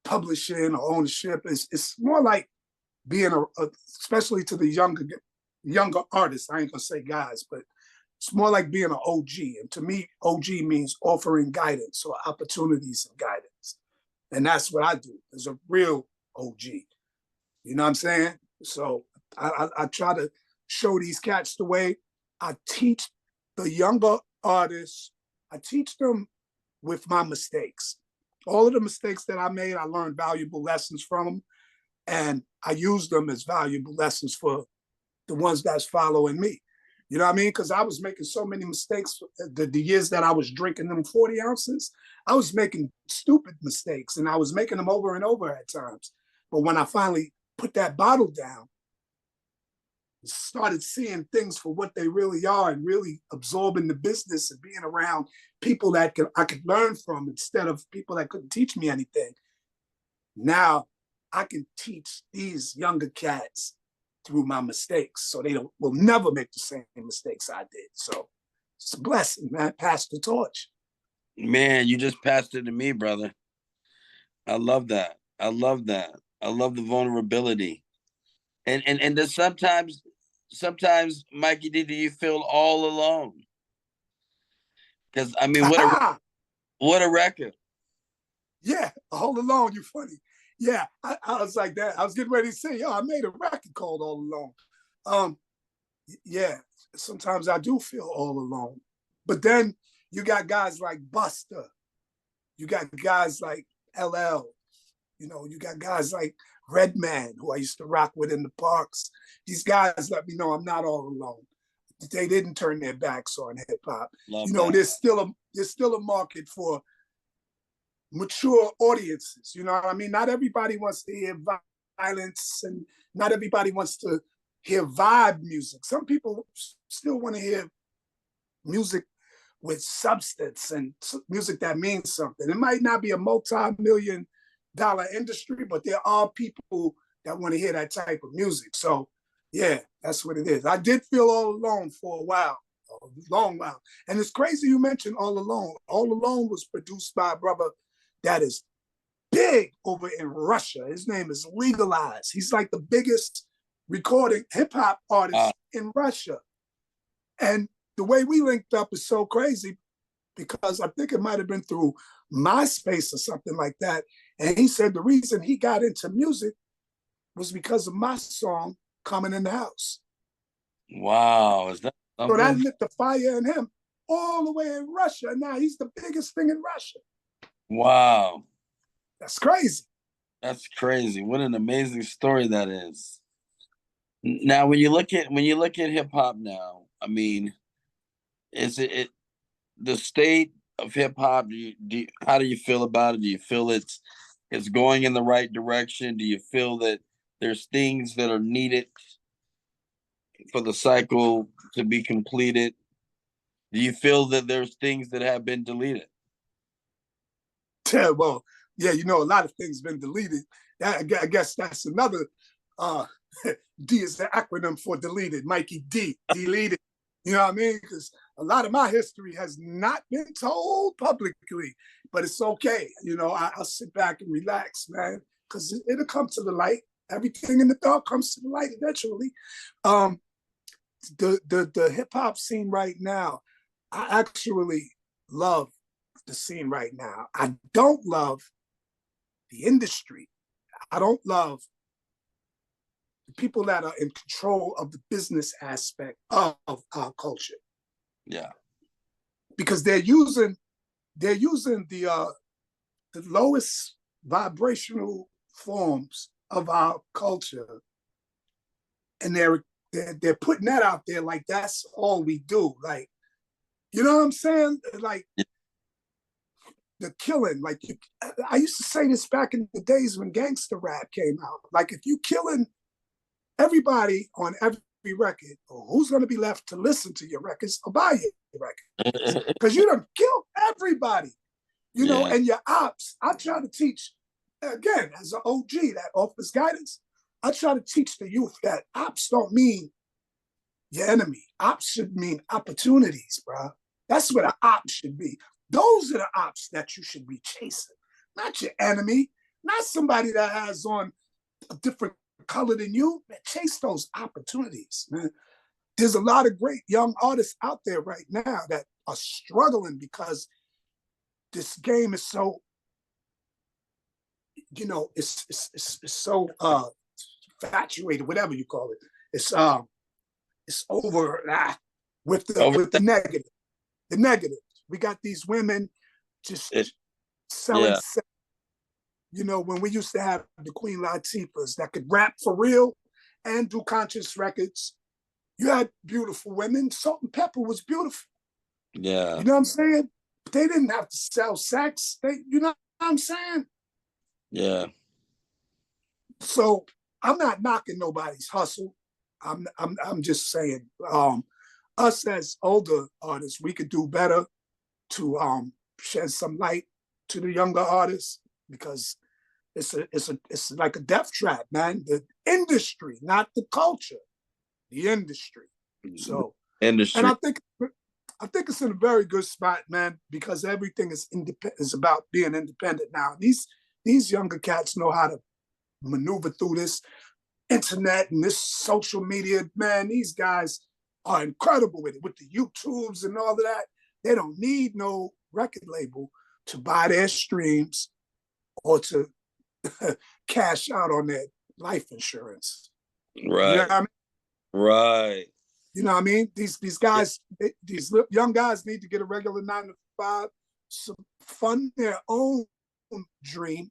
publishing or ownership. It's more like being especially to the younger artists. I ain't gonna say guys, but it's more like being an OG. And to me, OG means offering guidance or opportunities and guidance. And that's what I do as a real OG. You know what I'm saying? So I try to show these cats the way. I teach the younger artists, I teach them with my mistakes. All of the mistakes that I made, I learned valuable lessons from them. And I use them as valuable lessons for the ones that's following me. You know what I mean? Because I was making so many mistakes the years that I was drinking them 40 ounces. I was making stupid mistakes and I was making them over and over at times. But when I finally put that bottle down, started seeing things for what they really are and really absorbing the business and being around people that I could learn from instead of people that couldn't teach me anything. Now I can teach these younger cats through my mistakes so they will never make the same mistakes I did. So it's a blessing, man. Pass the torch. Man, you just passed it to me, brother. I love that. I love that. I love the vulnerability. And then sometimes, Mikey D, do you feel all alone? Because I mean, what a record. Yeah, All Alone, you funny. Yeah, I was like that. I was getting ready to say, "Yo, I made a record called All Alone." Yeah, sometimes I do feel all alone. But then you got guys like Buster. You got guys like LL. You got guys like Redman, who I used to rock with in the parks. These guys let me know I'm not all alone. They didn't turn their backs on hip hop. That. There's still a market for mature audiences. You know what I mean? Not everybody wants to hear violence, and not everybody wants to hear vibe music. Some people still want to hear music with substance and music that means something. It might not be a multi-million-dollar industry, but there are people that want to hear that type of music. So yeah, that's what it is. I did feel all alone for a while, a long while. And it's crazy you mentioned All Alone. All Alone was produced by a brother that is big over in Russia. His name is Legalized. He's like the biggest recording hip hop artist in Russia. And the way we linked up is so crazy because I think it might have been through MySpace or something like that. And he said the reason he got into music was because of my song, Coming in the House. Wow. Is that So that something? lit the fire in him all the way in Russia. And now he's the biggest thing in Russia. Wow. That's crazy. That's crazy. What an amazing story that is. Now, when you look at hip hop now, I mean, is it the state of hip hop? How do you feel about it? Do you feel it's going in the right direction? Do you feel that there's things that are needed for the cycle to be completed? Do you feel that there's things that have been deleted? Yeah, well, yeah, you know, a lot of things been deleted. I guess that's another uh, D is the acronym for deleted. Mikey D, deleted. You know what I mean? Because a lot of my history has not been told publicly, but it's okay. You know, I'll sit back and relax, man, because it'll come to the light. Everything in the dark comes to the light eventually. Um, the hip hop scene right now, I actually love the scene right now. I don't love the industry. I don't love the people that are in control of the business aspect of our culture Yeah. because they're using the lowest vibrational forms of our culture, and they're putting that out there like that's all we do. Like, you know what I'm saying? Like the killing. Like I used to say this back in the days when gangster rap came out. Like if you killing everybody on every record, who's going to be left to listen to your records or buy your records? Because you done killed everybody, you know, Yeah. and your ops. I try to teach, again, as an OG, that office guidance, I try to teach the youth that ops don't mean your enemy. Ops should mean opportunities, bro. That's what an op should be. Those are the ops that you should be chasing, not your enemy, not somebody that has on a different color than you. Man, chase those opportunities, man. There's a lot of great young artists out there right now that are struggling because this game is so, you know, it's so infatuated, whatever you call it. It's over with the Over. with the negative. The negative. We got these women just It, selling yeah. sex. You know, when we used to have the Queen Latifahs that could rap for real and do conscious records, you had beautiful women. Salt and Pepper was beautiful. Yeah. You know what I'm saying? But they didn't have to sell sex. You know what I'm saying? Yeah. So I'm not knocking nobody's hustle. I'm just saying, us as older artists, we could do better to shed some light to the younger artists because it's like a death trap, man. The industry, not the culture, the industry. So, and Industry. I think it's in a very good spot, man, because everything is about being independent now. These younger cats know how to maneuver through this internet and this social media, man. These guys are incredible with the YouTubes and all of that. They don't need no record label to buy their streams or to cash out on their life insurance. You know Right. what I mean? Right. You know what I mean? These Yeah. guys, these young guys need to get a regular 9 to 5, fund their own dream,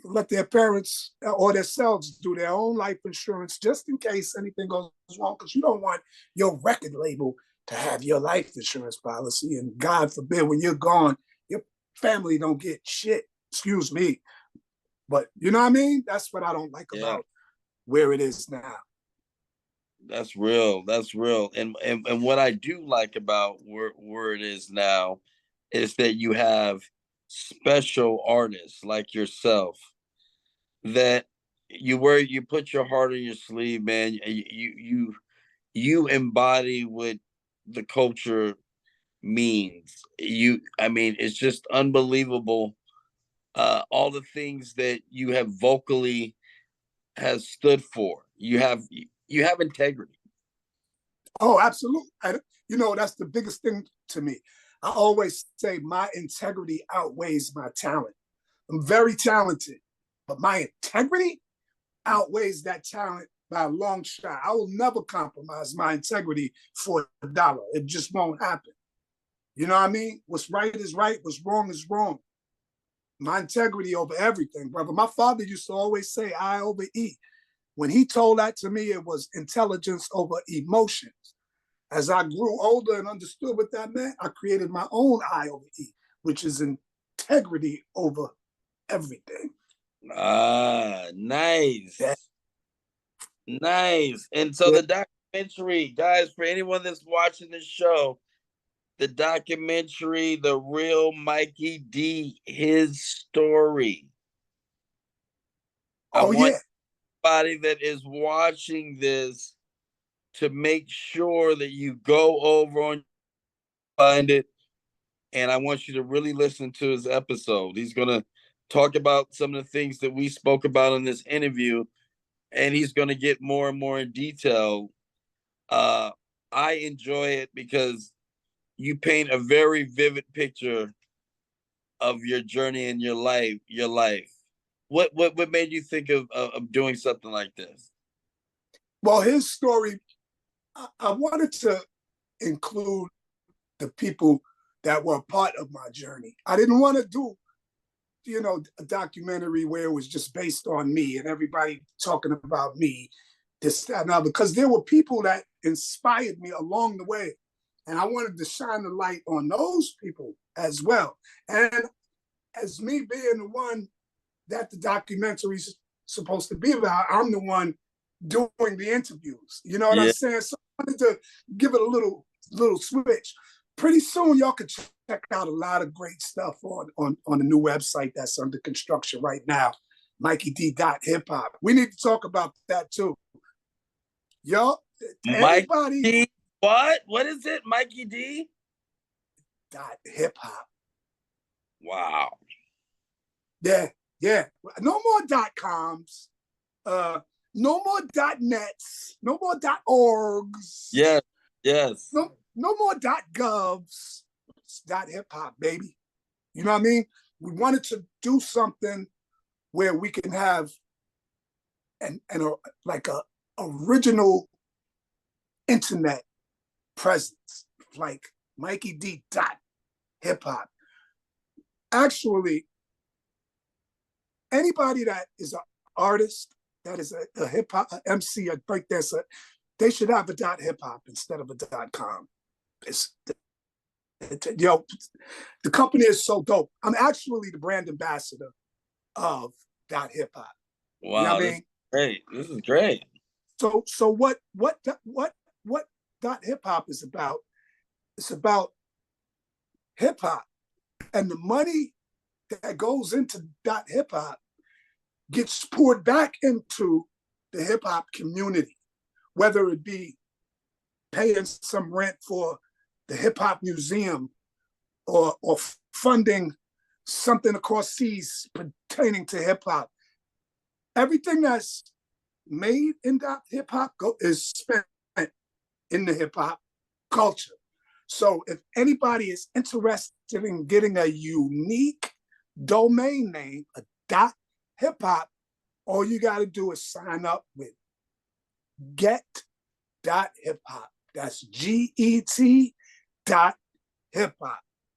let their parents or themselves do their own life insurance just in case anything goes wrong, because you don't want your record label to have your life insurance policy. And God forbid, when you're gone, your family don't get shit. Excuse me. But you know what I mean? That's what I don't like Yeah. about where it is now. That's real. That's real. And what I do like about where it is now is that you have special artists like yourself that you put your heart on your sleeve, man. You embody what the culture means. I mean, it's just unbelievable all the things that you have vocally has stood for. You have integrity. Oh, absolutely. That's the biggest thing to me. I always say my integrity outweighs my talent. I'm very talented, but my integrity outweighs that talent by a long shot. I will never compromise my integrity for $1. It just won't happen. You know what I mean? What's right is right. What's wrong is wrong. My integrity over everything, brother. My father used to always say, I over E. When he told that to me, it was intelligence over emotions. As I grew older and understood what that meant, I created my own I over E, which is integrity over everything. Nice. Yeah. Nice. And so Yeah. the documentary, guys, for anyone that's watching this show, the documentary, The Real Mikey D, his story. I Oh, want yeah. anybody that is watching this to make sure that you go over and find it. And I want you to really listen to his episode. He's going to talk about some of the things that we spoke about in this interview, and he's going to get more and more in detail. I enjoy it because you paint a very vivid picture of your journey in your life. What made you think of doing something like this? Well, his story, I wanted to include the people that were a part of my journey. I didn't want to do, a documentary where it was just based on me and everybody talking about me, this, that, and other, because there were people that inspired me along the way. And I wanted to shine the light on those people as well. And as me being the one that the documentary's supposed to be about, I'm the one doing the interviews. You know what I'm Yeah. saying? So I wanted to give it a little switch. Pretty soon, y'all could check out a lot of great stuff on the new website that's under construction right now, MikeyD.hiphop. We need to talk about that too. Y'all, Mikey anybody D. What? What is it? Mikey D? .hiphop. Wow. Yeah, yeah. No more .coms. No more .nets. No more .orgs. Yes. Yes. No more .govs. It's .hiphop, baby. You know what I mean? We wanted to do something where we can have like a original internet presence, like Mikey D. Hip hop. Actually, anybody that is an artist, that is a hip hop, a MC, a breakdancer, they should have a .hip hop instead of a .com. The company is so dope. I'm actually the brand ambassador of .hip hop. You know Wow. what I This is mean? great. This is great. So what .hip hop is about? It's about hip hop, and the money that goes into .hip hop gets poured back into the hip hop community, whether it be paying some rent for the hip hop museum or funding something across seas pertaining to hip hop. Everything that's made in hip hop is spent in the hip hop culture. So if anybody is interested in getting a unique domain name, a .hip hop, all you got to do is sign up with get.hiphop. That's GET.hiphop,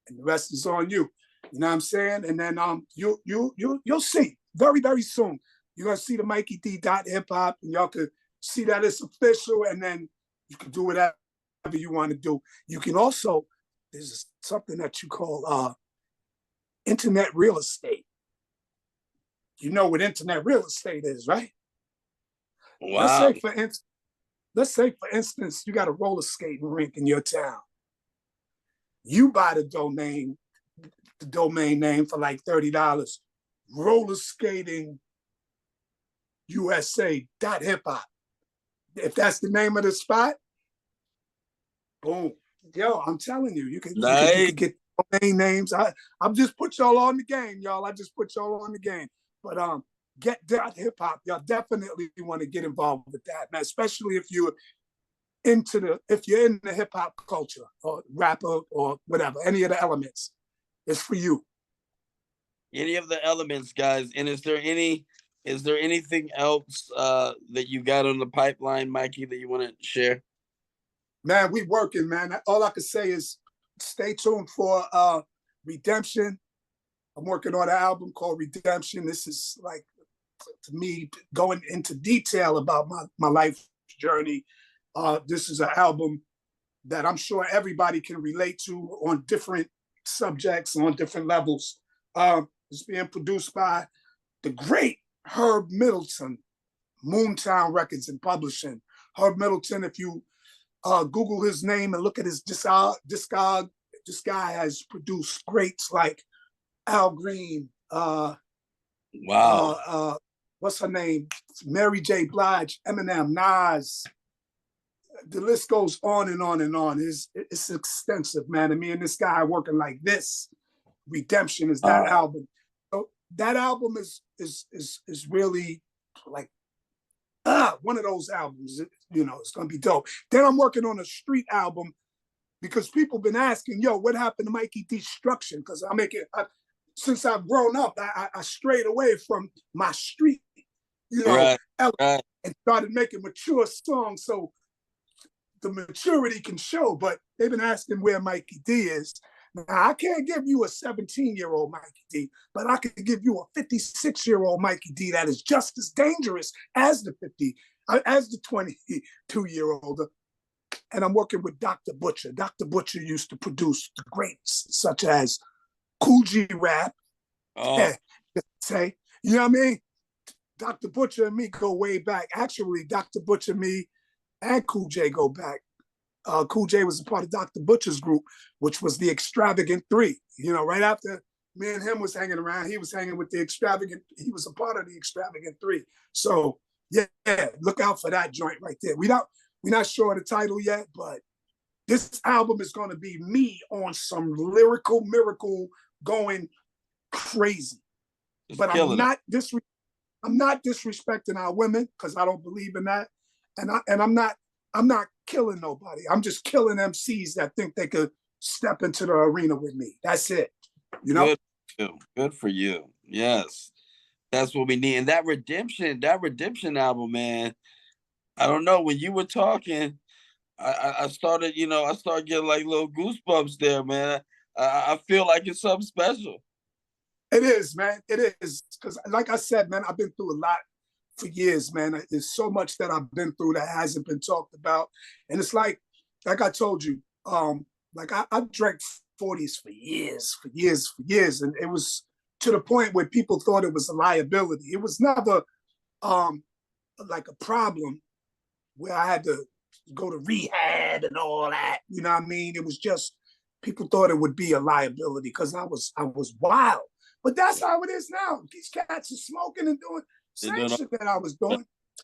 and the rest is on you. You know what I'm saying? And then you'll see very, very soon. You're gonna see the Mikey D.hiphop, and y'all could see that it's official, and then you can do whatever you want to do. You can also, there's something that you call internet real estate. You know what internet real estate is, right? Wow. Let's say for instance, you got a roller skating rink in your town. You buy the domain name for like $30. Roller skating USA.hiphop. If that's the name of the spot, boom. Yo, I'm telling you, you Nice. could get name names. I'm just put y'all on the game, y'all. I just put y'all on the game. But Get That Hip Hop, y'all definitely want to get involved with that, man. Especially if you're in the hip hop culture or rapper or whatever, any of the elements, it's for you. Any of the elements, guys. And is there anything else that you got on the pipeline, Mikey, that you want to share? Man, we working, man. All I can say is stay tuned for Redemption. I'm working on an album called Redemption. This is like, to me, going into detail about my life journey. This is an album that I'm sure everybody can relate to on different subjects, on different levels. It's being produced by the great Herb Middleton, Moontown Records and Publishing. Herb Middleton, if you Google his name and look at his discog, this guy has produced greats like Al Green, Wow. What's her name? Mary J. Blige, Eminem, Nas. The list goes on and on and on. It's extensive, man. And me and this guy working like this. Redemption is that album. So that album is really like one of those albums. It's gonna be dope. Then I'm working on a street album because people been asking, yo, what happened to Mikey Destruction? Because since I've grown up, I strayed away from my street, right. and started making mature songs so the maturity can show. But they've been asking where Mikey D is. Now, I can't give you a 17-year-old Mikey D, but I can give you a 56-year-old Mikey D that is just as dangerous as the 22-year-old. And I'm working with Dr. Butcher. Dr. Butcher used to produce the greats such as Kool G Rap. Say, you know what I mean? Dr. Butcher and me go way back. Actually, Dr. Butcher, me, and Kool J go back. Kool J was a part of Dr. Butcher's group, which was the Extravagant Three. Right after me and him was hanging around, he was hanging with he was a part of the Extravagant Three. So yeah, look out for that joint right there. We're not sure of the title yet, but this album is going to be me on some lyrical miracle going crazy. But I'm not disrespecting our women because I don't believe in that. And I'm not killing nobody. I'm just killing MCs that think they could step into the arena with me. That's it. Good for you. Yes. That's what we need. And that redemption album, man. I don't know. When you were talking, I started getting like little goosebumps there, man. I feel like it's something special. It is, man. It is. Because like I said, man, I've been through a lot for years, man. There's so much that I've been through that hasn't been talked about. And it's like I told you, like I drank 40s for years. And it was to the point where people thought it was a liability. It was never like a problem where I had to go to rehab and all that. You know what I mean? It was just people thought it would be a liability because I was wild. But that's how it is now. These cats are smoking and doing same shit that I was doing.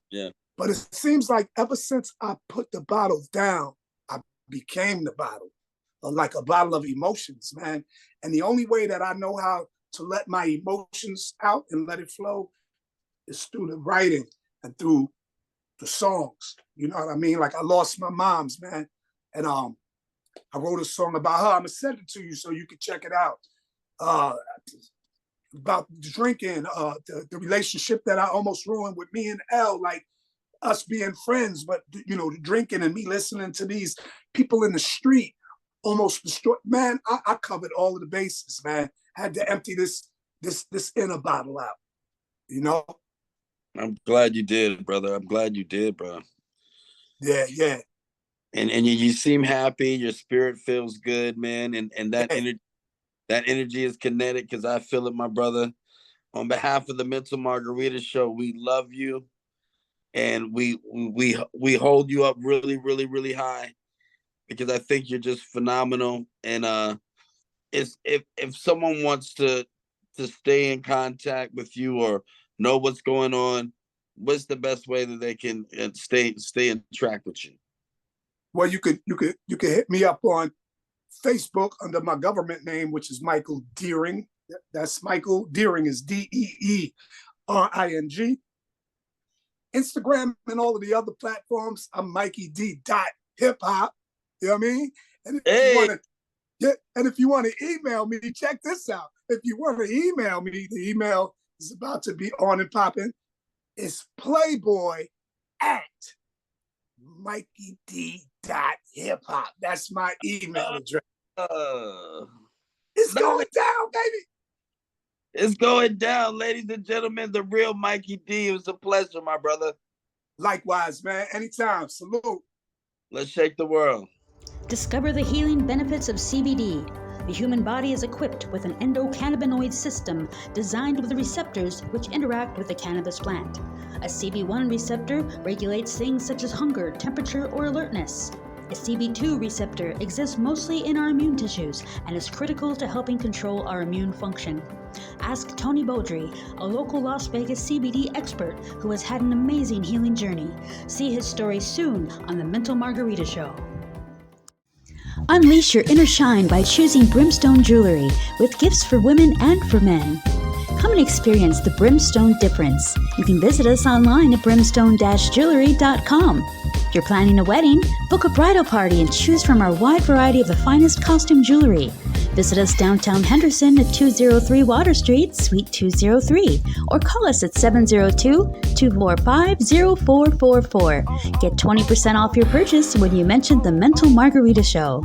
Yeah. But it seems like ever since I put the bottle down, I became the bottle, like a bottle of emotions, man. And the only way that I know how to let my emotions out and let it flow is through the writing and through the songs. You know what I mean? Like I lost my mom's, man. And I wrote a song about her. I'm gonna send it to you so you can check it out. About drinking, the relationship that I almost ruined with me and Elle, like us being friends, but the drinking and me listening to these people in the street almost destroy. Man, I covered all of the bases, man. Had to empty this inner bottle out. I'm glad you did, brother. I'm glad you did, bro. Yeah. And you seem happy. Your spirit feels good, man. And that energy. That energy is kinetic because I feel it, my brother. On behalf of the Mental Margarita Show, we love you, and we hold you up really, really, really high because I think you're just phenomenal. And it's if someone wants to stay in contact with you or know what's going on, what's the best way that they can stay in track with you? Well, you could hit me up on Facebook under my government name, which is Michael Deering. That's Michael Deering, is Deering. Instagram and all of the other platforms, I'm Mikey D. Hip Hop. You know what I mean? And if you want to email me, check this out. If you want to email me, the email is about to be on and popping. It's playboy@MikeyD.hiphop. That's my email address. It's going down, baby. It's going down, ladies and gentlemen. The real Mikey D. It was a pleasure, my brother. Likewise, man. Anytime. Salute. Let's shake the world. Discover the healing benefits of CBD. The human body is equipped with an endocannabinoid system designed with receptors which interact with the cannabis plant. A CB1 receptor regulates things such as hunger, temperature, or alertness. A CB2 receptor exists mostly in our immune tissues and is critical to helping control our immune function. Ask Tony Beaudry, a local Las Vegas CBD expert who has had an amazing healing journey. See his story soon on the Mental Margarita Show. Unleash your inner shine by choosing Brimstone Jewelry with gifts for women and for men. Come and experience the Brimstone difference. You can visit us online at brimstone-jewelry.com. If you're planning a wedding, book a bridal party and choose from our wide variety of the finest costume jewelry. Visit us downtown Henderson at 203 Water Street, Suite 203, or call us at 702-245-0444. Get 20% off your purchase when you mention the Mental Margarita Show.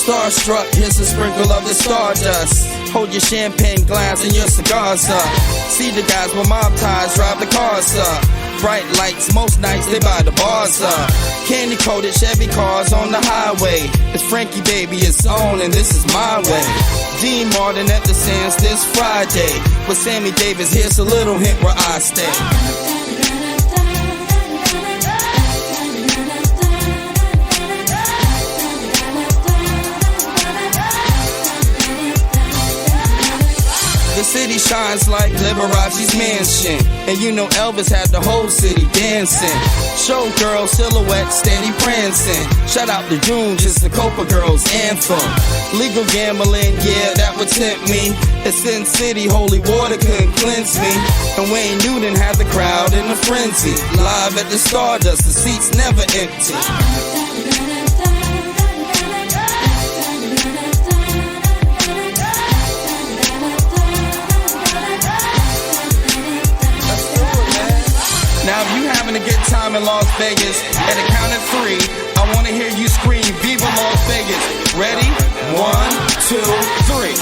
Starstruck, here's a sprinkle of the stardust. Hold your champagne glass and your cigars up. See the guys with mob ties drive the cars up. Bright lights, most nights they buy the bars up. Candy coated Chevy cars on the highway. It's Frankie baby, it's on and this is my way. Dean Martin at the Sands this Friday. With Sammy Davis, here's a little hint where I stay. The city shines like Liberace's mansion, and you know Elvis had the whole city dancing. Showgirl silhouette steady prancing. Shout out to June, just the Copa Girls anthem. Legal gambling, yeah, that would tempt me. It's Sin City, holy water couldn't cleanse me. And Wayne Newton had the crowd in a frenzy. Live at the Stardust, the seats never empty. Now if you having a good time in Las Vegas, at the count of 3, I want to hear you scream, Viva Las Vegas. Ready? 1, 2, 3.